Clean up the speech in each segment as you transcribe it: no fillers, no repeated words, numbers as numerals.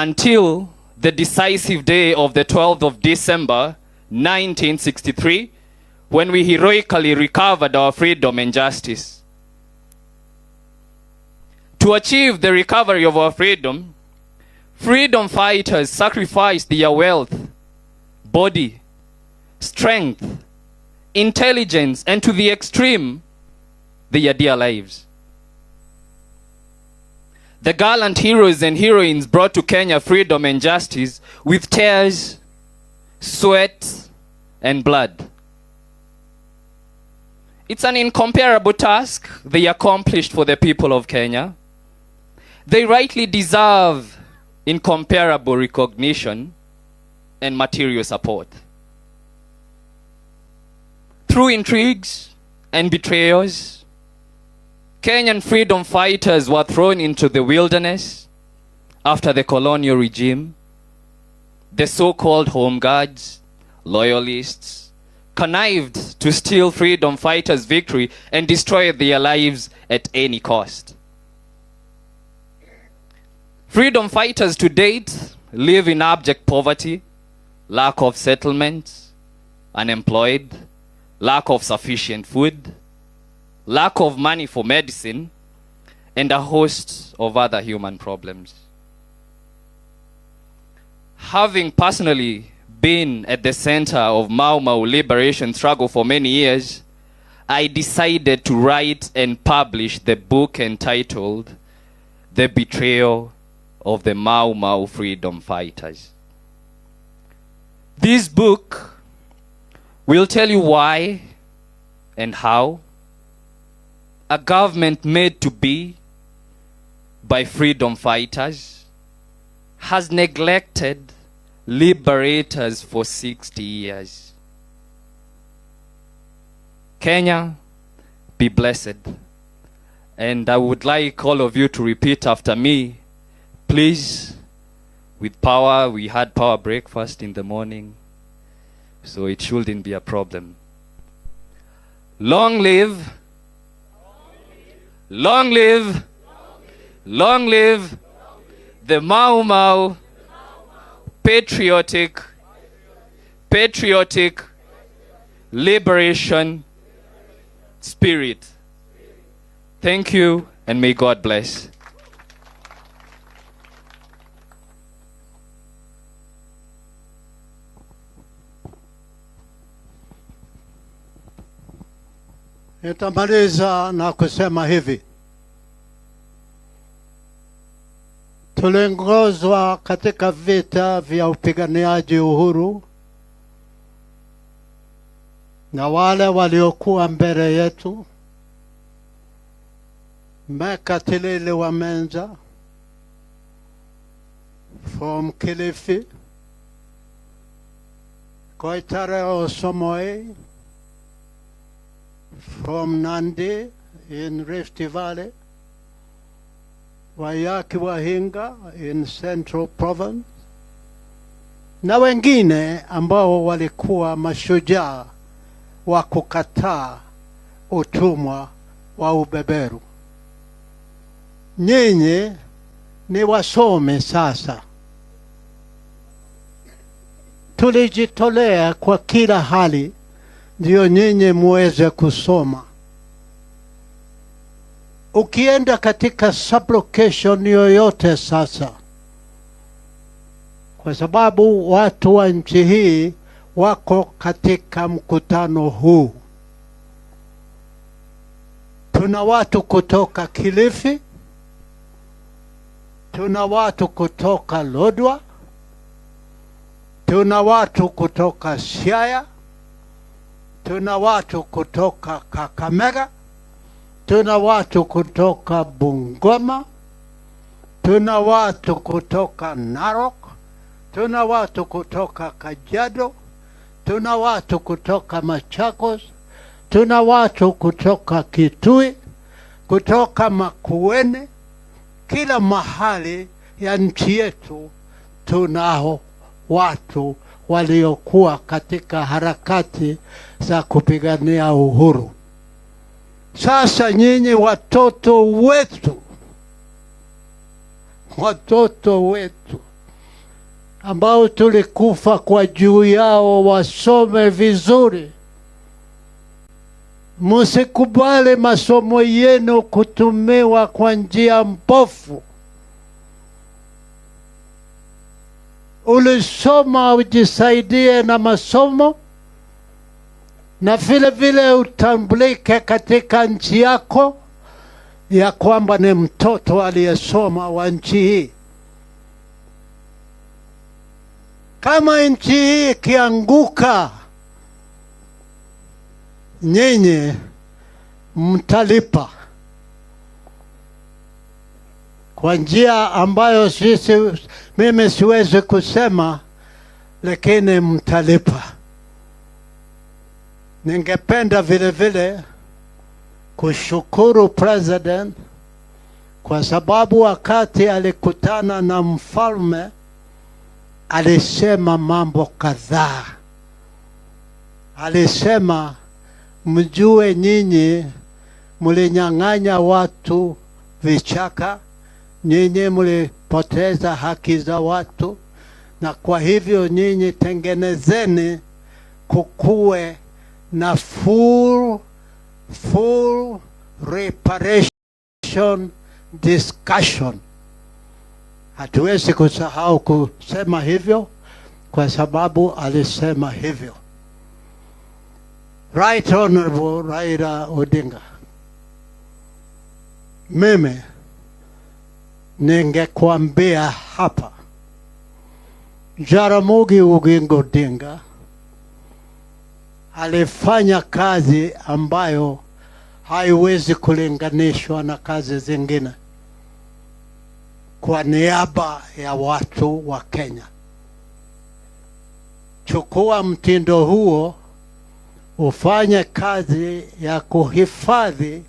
until the decisive day of the 12th of December 1963, when we heroically recovered our freedom and justice. To achieve the recovery of our freedom, freedom fighters sacrificed their wealth, body, strength, intelligence, and to the extreme, their dear lives. The gallant heroes and heroines brought to Kenya freedom and justice with tears, sweat, and blood. It's an incomparable task they accomplished for the people of Kenya. They rightly deserve incomparable recognition and material support. Through intrigues and betrayals, Kenyan freedom fighters were thrown into the wilderness after the colonial regime. The so-called home guards, loyalists, connived to steal freedom fighters' victory and destroy their lives at any cost. Freedom fighters to date live in abject poverty, lack of settlements, unemployed, lack of sufficient food, lack of money for medicine, and a host of other human problems. Having personally been at the center of Mau Mau liberation struggle for many years, I decided to write and publish the book entitled The Betrayal of the Mau Mau Freedom Fighters. This book will tell you why and how a government made to be by freedom fighters has neglected liberators for 60 years. Kenya, be blessed. And I would like all of you to repeat after me, please, with power. We had power breakfast in the morning, so it shouldn't be a problem. Long live, long live, long live the Mau Mau patriotic liberation spirit. Thank you, and may God bless. Nitamaliza na kusema hivi. Tuliongozwa katika vita vya upiganiaji uhuru na wale waliokuwa mbele yetu, Mekatilili wa Menza from Kilifi, Koitare Osomoi from Nandi in Rift Valley, Wayaki Wahinga in Central Province, na wengine ambao walikuwa mashujaa wa kukataa utumwa wa ubeberu. Nyinyi ni wasome sasa. Tulijitolea kwa kila hali ndio nyinyi muweze kusoma. Ukienda katika sublocation yoyote sasa, kwa sababu watu wa nchi hii wako katika mkutano huu. Tuna watu kutoka Kilifi, tuna watu kutoka Lodwar, tuna watu kutoka Siaya, tuna watu kutoka Kakamega, tuna watu kutoka Bungoma, tuna watu kutoka Narok, tuna watu kutoka Kajiado, tuna watu kutoka Machakos, tuna watu kutoka Kitui, kutoka Makueni. Kila mahali ya nchi yetu tunao watu waliokuwa katika harakati za kupigania uhuru. Sasa nyinyi watoto wetu ambao tulikufa kwa juu yao wasome vizuri. Musikubali masomo yenu kutumiwa kwa njia mbovu. Ulisoma ujisaidie na masomo, na vile vile utambulike katika nchi yako ya kwamba ni mtoto aliyesoma wa nchi hii. Kama nchi hii ikianguka, nyinyi mtalipa kwa njia ambayo mimi siwezi kusema, lakini mtalipa. Ningependa vile vile kushukuru President kwa sababu wakati alikutana na mfalme alisema mambo kadhaa. Alisema, mjue nyinyi mlinyang'anya watu vichaka, nyinyi mlipoteza haki za watu, na kwa hivyo nyinyi tengenezeni kukuwe na full reparation discussion. Hatuwezi kusahau kusema hivyo kwa sababu alisema hivyo. Right Honorable Raila Odinga, mimi ningekuambia hapa, Jaramogi Oginga Odinga alifanya kazi ambayo haiwezi kulinganishwa na kazi zingine kwa niaba ya watu wa Kenya. Chukua mtindo huo, ufanye kazi ya kuhifadhi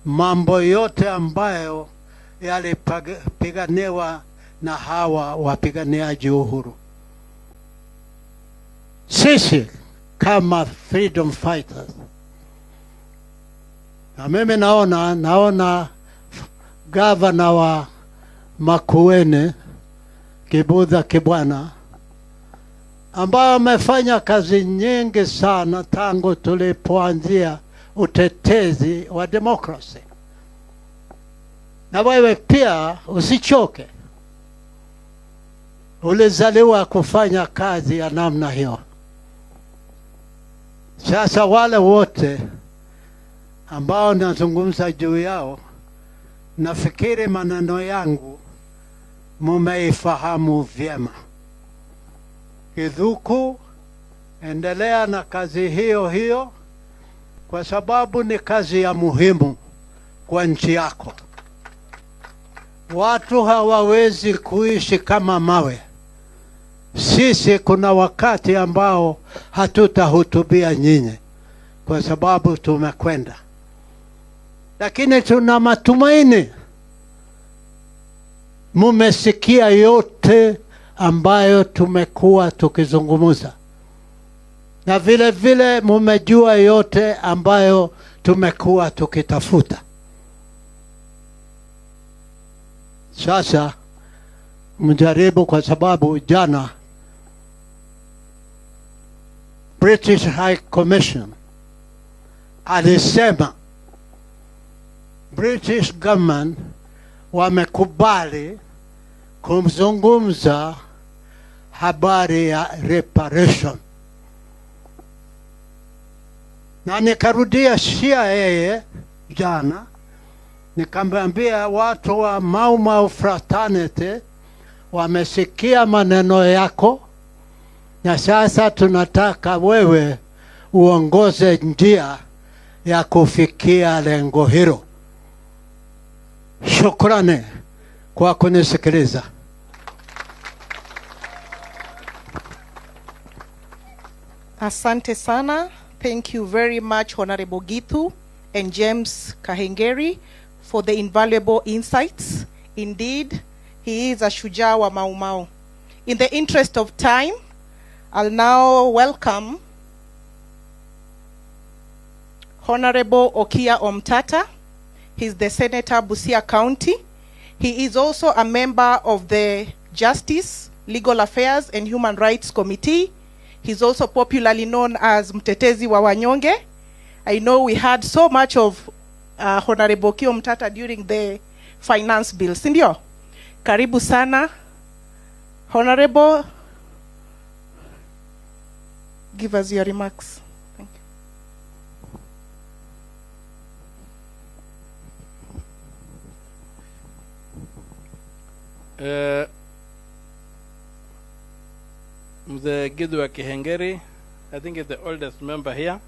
mambo yote ambayo yalipiganiwa na hawa wapiganiaji uhuru. Sisi kama freedom fighters, na mimi naona gavana wa Makwiny Kibudha Kibwana, ambao amefanya kazi nyingi sana tangu tulipoanzia utetezi wa demokrasi. Na wewe pia usichoke. Ulizaliwa kufanya kazi ya namna hiyo. Sasa wale wote ambao nazungumza juu yao, nafikiri maneno yangu mumeifahamu vyema. Kithuku, endelea na kazi hiyo hiyo, kwa sababu ni kazi ya muhimu kwa nchi yako. Watu hawawezi kuishi kama mawe. Sisi kuna wakati ambao hatutahutubia nyinyi kwa sababu tumekwenda, lakini tuna matumaini mumesikia yote ambayo tumekuwa tukizungumza, na vile vile mumejua yote ambayo tumekuwa tukitafuta. Sasa mjaribu, kwa sababu jana British High Commission alisema British government wamekubali kumzungumza habari ya reparation. Na nikarudia CIA jana, nikamwambia watu wa Mau Mau fraternity wamesikia maneno yako, na sasa tunataka wewe uongoze njia ya kufikia lengo hilo. Shukrani kwa kunisikiliza. Asante sana. Thank you very much, Honorable Gitu and James Kahengeri, for the invaluable insights. Indeed, he is a shujaa wa Mau Mau. In the interest of time, I'll now welcome Honorable Okia Omtata. He's the Senator, Busia County. He is also a member of the Justice Legal Affairs and Human Rights Committee. He's also popularly known as Mtetezi wa Wanyonge. I know we had so much of Honorable Kio Mtata during the finance bill. Sindio? Karibu sana. Honorable, give us your remarks. Thank you. Mzee Githu wa Kihengeri, I think is the oldest member here.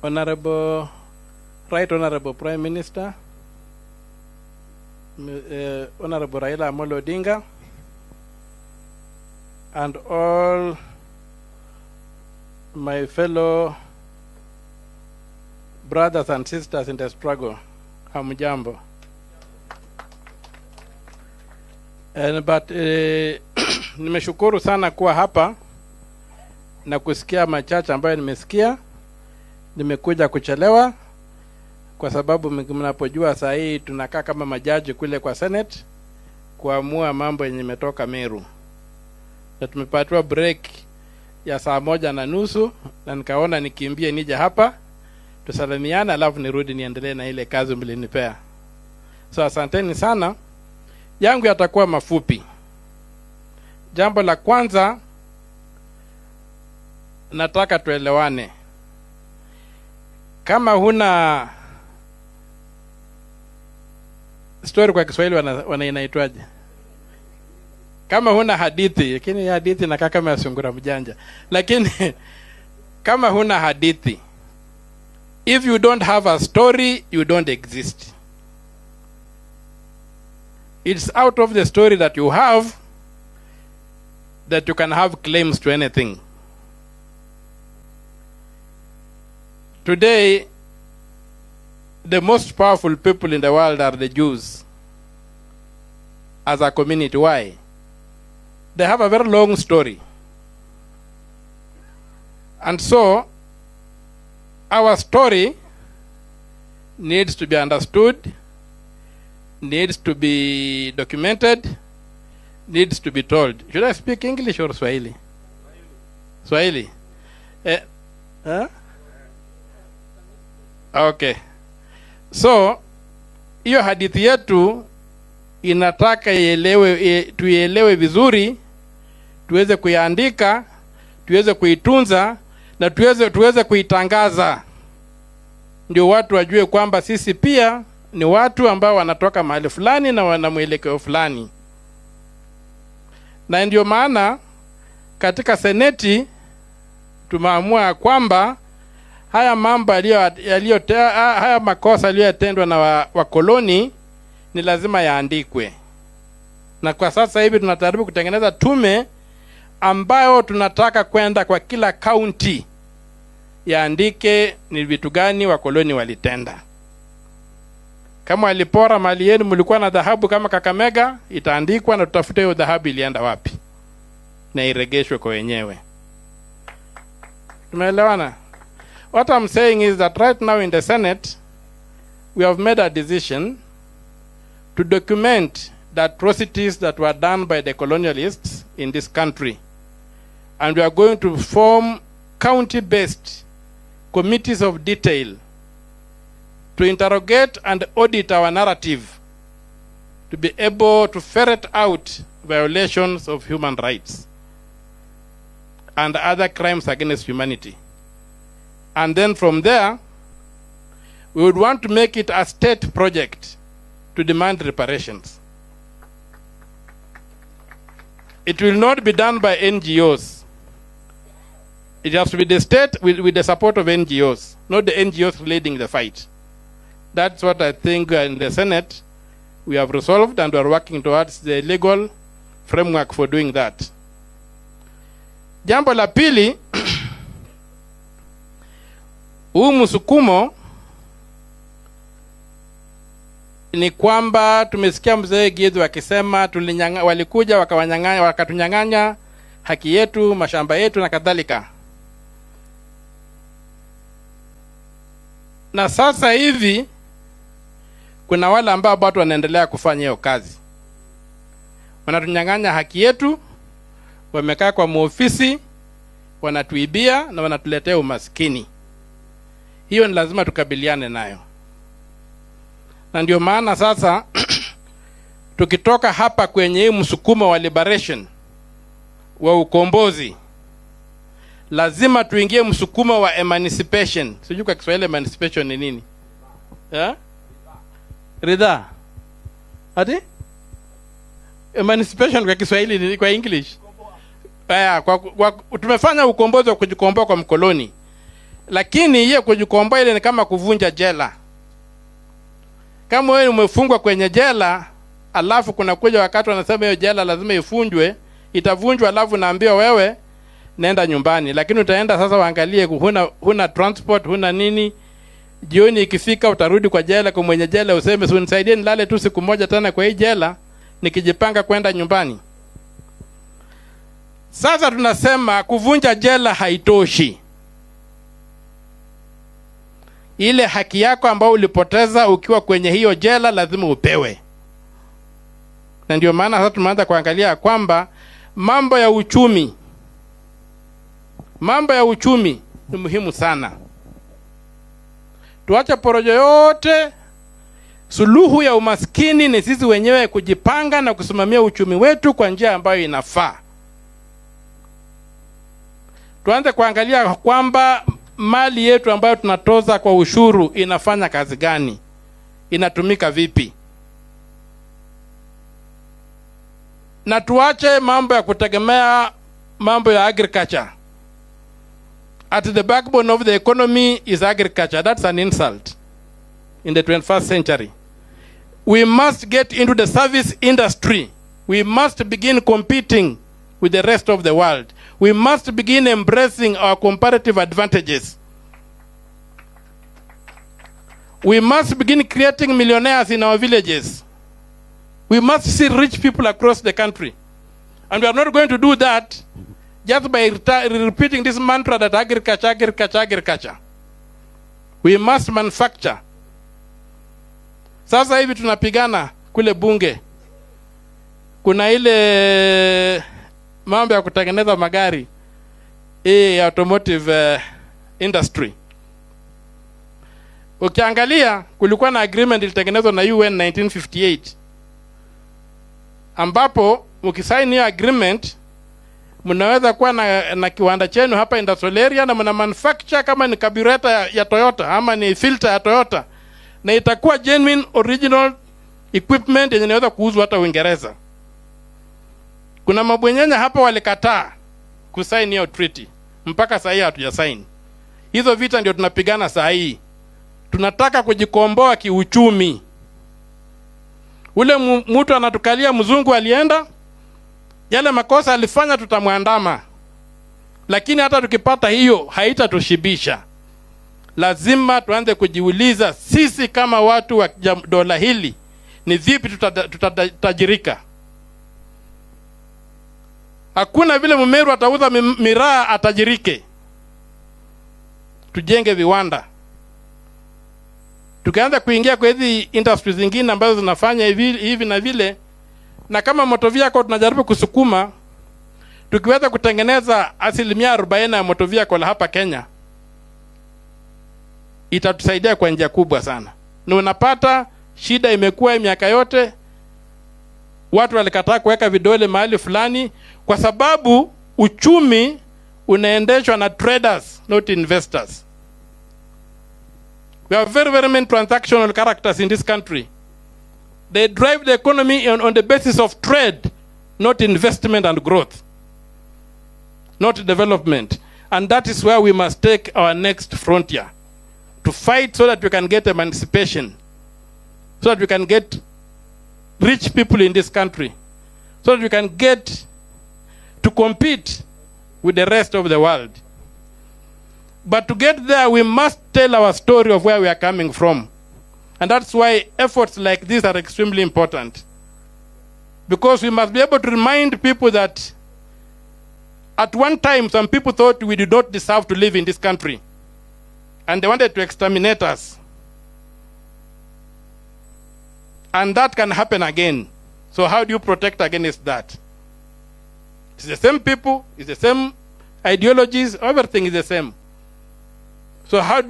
Honorable Prime Minister, Honorable Raila Odinga, and all my fellow brothers and sisters in the struggle. Hamujambo. But nimeshukuru sana kuwa hapa na kusikia machache ambayo nimesikia. Nimekuja kuchelewa kwa sababu mnapojua saa hii tunakaa kama majaji kule kwa Senate kuamua mambo yenye imetoka Meru. Na tumepatiwa break ya saa 1:30 na nikaona nikimbie nije hapa tusalimiane alafu nirudi niendelee na ile kazi mlinipea. So asanteni sana. Yangu yatakuwa mafupi. Jambo la kwanza, nataka tuelewane. Kama huna story kwa Kiswahili inaitwaje? Kama huna hadithi, lakini hadithi inakaa kama ya sungura mjanja. Lakini kama huna hadithi, if you don't have a story, you don't exist. It's out of the story that you have that you can have claims to anything. Today, the most powerful people in the world are the Jews as a community. Why? They have a very long story. And so, our story needs to be understood, needs to be documented, needs to be told. Should I speak English or Swahili? Swahili. Okay. So, hiyo hadithi yetu inataka tuielewe vizuri, tuweze kuiandika, tuweze kuitunza na tuweze kuitangaza. Ndio watu wajue kwamba sisi pia ni watu ambao wanatoka mahali fulani na wana mwelekeo fulani. Na ndio maana katika seneti tumeamua kwamba haya mambo haya makosa yaliyotendwa na wakoloni ni lazima yaandikwe. Na kwa sasa hivi tunajaribu kutengeneza tume ambayo tunataka kwenda kwa kila county yaandike ni vitu gani wakoloni walitenda. Kama walipora mali yenu, mlikuwa na dhahabu kama Kakamega, itaandikwa na tutafute hiyo dhahabu ilienda wapi na iregeshwe kwa wenyewe. Tumeelewana? What I'm saying is that right now in the Senate, we have made a decision to document the atrocities that were done by the colonialists in this country. And we are going to form county-based committees of detail to interrogate and audit our narrative, to be able to ferret out violations of human rights and other crimes against humanity. And then from there, we would want to make it a state project to demand reparations. It will not be done by NGOs. It has to be the state with the support of NGOs, not the NGOs leading the fight. That's what I think in the Senate we have resolved, and we are working towards the legal framework for doing that. Jambo la pili, huu msukumo ni kwamba tumesikia mzee Githu akisema walikuja wakatunyang'anya haki yetu, mashamba yetu na kadhalika. Na sasa hivi kuna wale ambao bado wanaendelea kufanya hiyo kazi. Wanatunyang'anya haki yetu wamekaa kwa maofisi, wanatuibia na wanatuletea umaskini. Hiyo ni lazima tukabiliane nayo. Na ndio maana sasa tukitoka hapa kwenye hii msukumo wa liberation, wa ukombozi, lazima tuingie msukumo wa emancipation. Sijui kwa Kiswahili emancipation ni nini? Ridha. Ati? Emancipation kwa Kiswahili ni kwa English. Tumefanya ukombozi wa kujikomboa kwa mkoloni. Lakini hiyo kujikomboa ile ni kama kuvunja jela. Kama wewe umefungwa kwenye jela, alafu kuna kuja wakati wanasema hiyo jela lazima ifunjwe, itavunjwa alafu naambiwa wewe nenda nyumbani. Lakini utaenda sasa waangalie huna transport, huna nini. Jioni ikifika utarudi kwa jela, kwa mwenye jela useme si unisaidie nilale tu siku moja tena kwa hii jela nikijipanga kwenda nyumbani. Sasa tunasema kuvunja jela haitoshi. Ile haki yako ambayo ulipoteza ukiwa kwenye hiyo jela lazima upewe. Na ndio maana sasa tumeanza kuangalia kwamba mambo ya uchumi ni muhimu sana. Tuache porojo yote. Suluhu ya umaskini ni sisi wenyewe kujipanga na kusimamia uchumi wetu kwa njia ambayo inafaa. Tuanze kuangalia kwamba mali yetu ambayo tunatoza kwa ushuru inafanya kazi gani? Inatumika vipi? Na tuache mambo ya kutegemea mambo ya agriculture. At the backbone of the economy is agriculture. That's an insult in the 21st century. We must get into the service industry. We must begin competing with the rest of the world. We must begin embracing our comparative advantages. We must begin creating millionaires in our villages. We must see rich people across the country. And we are not going to do that just by repeating this mantra that agriculture. We must manufacture. Sasa hivi tunapigana kule bunge. Kuna ile mambo ya kutengeneza magari ya automotive industry. Ukiangalia kulikuwa na agreement ilitengenezwa na UN 1958 ambapo ukisaini hiyo agreement mnaweza kuwa na kiwanda chenu hapa industrial area na mna manufacture kama ni carburetor ya Toyota ama ni filter ya Toyota, na itakuwa genuine original equipment yenye inaweza kuuzwa hata Uingereza. Kuna mabwenyenya hapa walikataa kusaini hiyo treaty. Mpaka sasa hivi hatujasaini. Hizo vita ndio tunapigana sasa hivi. Tunataka kujikomboa kiuchumi. Ule mtu anatukalia mzungu alienda, yale makosa alifanya tutamwandama. Lakini hata tukipata hiyo haitatushibisha. Lazima tuanze kujiuliza sisi kama watu wa dola hili ni vipi tutatajirika. Hakuna vile Mmeru atauza miraa atajirike. Tujenge viwanda. Tukianza kuingia kwa hizi industries zingine ambazo zinafanya hivi na vile, na kama motor vehicle tunajaribu kusukuma, tukiweza kutengeneza 40% ya motor vehicle hapa Kenya, itatusaidia kwa njia kubwa sana. Na unapata shida imekuwa miaka yote watu walikataa kuweka vidole mahali fulani kwa sababu uchumi unaendeshwa na traders, not investors. We have very many transactional characters in this country. They drive the economy on the basis of trade, not investment and growth, not development. And that is where we must take our next frontier, to fight so that we can get emancipation, so that we can get rich people in this country, so that we can get to compete with the rest of the world. But to get there, we must tell our story of where we are coming from. And that's why efforts like this are extremely important. Because we must be able to remind people that at one time, some people thought we did not deserve to live in this country. And they wanted to exterminate us. And that can happen again. So how do you protect against that? It's the same people, it's the same ideologies, everything is the same. So how do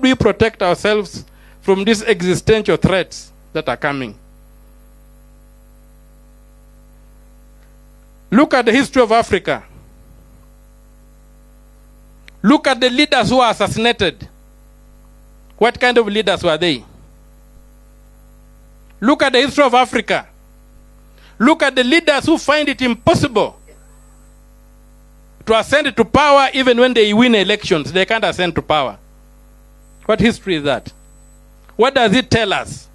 we protect ourselves from these existential threats that are coming? Look at the history of Africa. Look at the leaders who are assassinated. What kind of leaders were they? Look at the history of Africa. Look at the leaders who find it impossible to ascend to power even when they win elections. They can't ascend to power. What history is that? What does it tell us?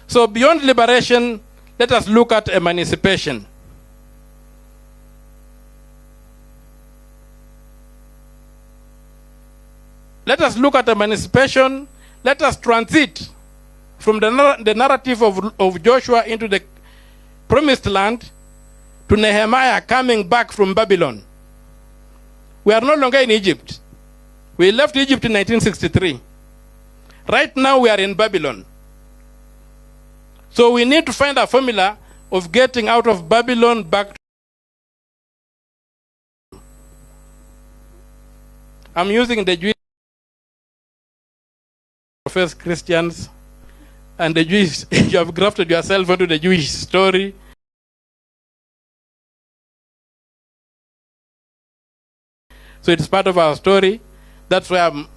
So beyond liberation, let us look at emancipation. Let us look at emancipation. Let us transit from the narrative of Joshua into the promised land to Nehemiah coming back from Babylon. We are no longer in Egypt. We left Egypt in 1963. Right now we are in Babylon. So we need to find a formula of getting out of Babylon back to... I'm using the Jewish professed Christians and the Jewish. You have grafted yourself onto the Jewish story. So it's part of our story. That's why I'm...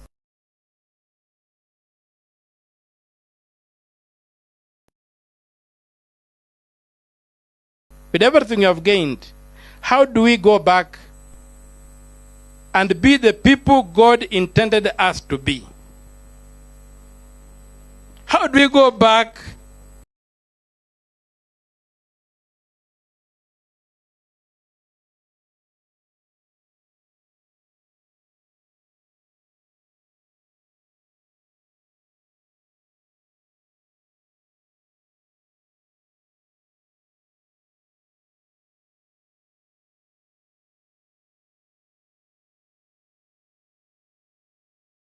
With everything you have gained, how do we go back and be the people God intended us to be? How do we go back